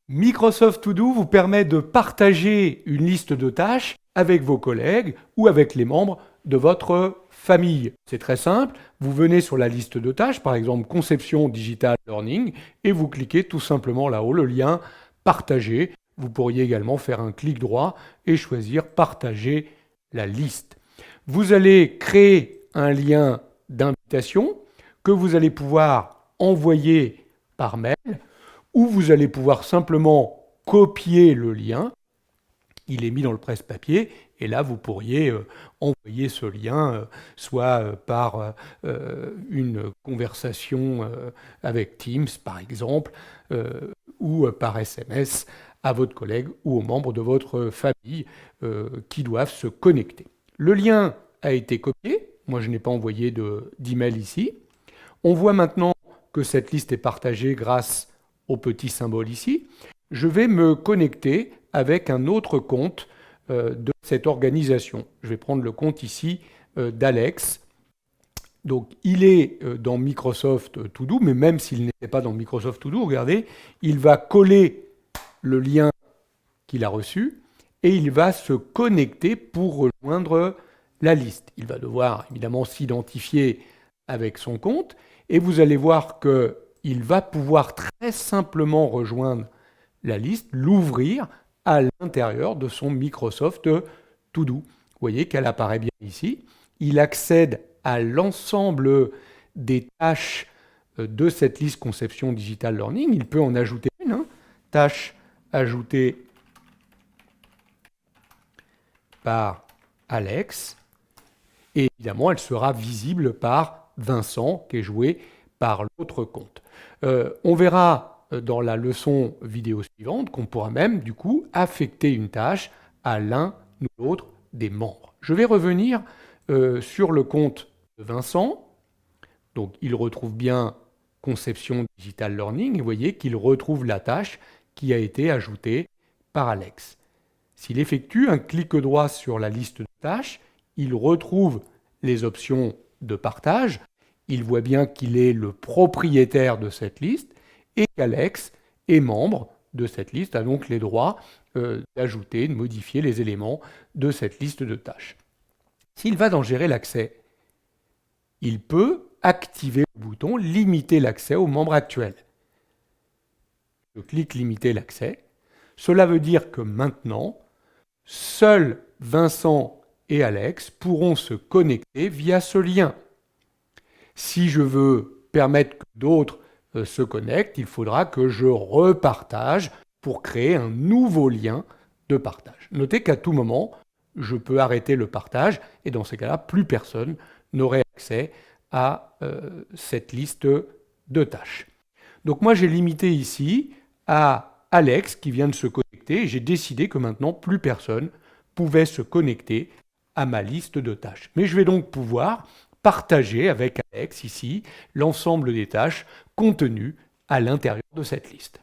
Microsoft To Do vous permet de partager une liste de tâches avec vos collègues ou avec les membres de votre famille. C'est très simple, vous venez sur la liste de tâches, par exemple Conception Digital Learning, et vous cliquez tout simplement là-haut le lien Partager. Vous pourriez également faire un clic droit et choisir Partager la liste. Vous allez créer un lien d'invitation que vous allez pouvoir envoyer par mail, ou vous allez pouvoir simplement copier le lien. Il est mis dans le presse-papier, et là vous pourriez envoyer ce lien, soit par une conversation avec Teams par exemple, ou par SMS à votre collègue ou aux membres de votre famille qui doivent se connecter. Le lien a été copié, moi je n'ai pas envoyé d'email ici. On voit maintenant que cette liste est partagée grâce au petit symbole ici. Je vais me connecter avec un autre compte de cette organisation. Je vais prendre le compte ici d'Alex. Donc il est dans Microsoft To Do, mais même s'il n'était pas dans Microsoft To Do, regardez, il va coller le lien qu'il a reçu et il va se connecter pour rejoindre la liste. Il va devoir évidemment s'identifier avec son compte et vous allez voir qu'il va pouvoir très simplement rejoindre la liste, l'ouvrir à l'intérieur de son Microsoft To Do. Vous voyez qu'elle apparaît bien ici. Il accède à l'ensemble des tâches de cette liste Conception Digital Learning. Il peut en ajouter une. Tâche ajoutée par Alex. Et évidemment, elle sera visible par Vincent, qui est joué par l'autre compte. On verra dans la leçon vidéo suivante qu'on pourra même, du coup, affecter une tâche à l'un ou l'autre des membres. Je vais revenir sur le compte de Vincent. Donc, il retrouve bien Conception Digital Learning. Et vous voyez qu'il retrouve la tâche qui a été ajoutée par Alex. S'il effectue un clic droit sur la liste de tâches, il retrouve les options de partage. Il voit bien qu'il est le propriétaire de cette liste et qu'Alex est membre de cette liste, a donc les droits d'ajouter, de modifier les éléments de cette liste de tâches. S'il va dans Gérer l'accès, il peut activer le bouton Limiter l'accès aux membres actuels. Je clique Limiter l'accès. Cela veut dire que maintenant, seuls Vincent et Alex pourront se connecter via ce lien. Si je veux permettre que d'autres se connectent, il faudra que je repartage pour créer un nouveau lien de partage. Notez qu'à tout moment, je peux arrêter le partage et dans ces cas-là, plus personne n'aurait accès à cette liste de tâches. Donc moi, j'ai limité ici à Alex qui vient de se connecter et j'ai décidé que maintenant, plus personne pouvait se connecter à ma liste de tâches. Mais je vais donc pouvoir partager avec Alex ici l'ensemble des tâches contenues à l'intérieur de cette liste.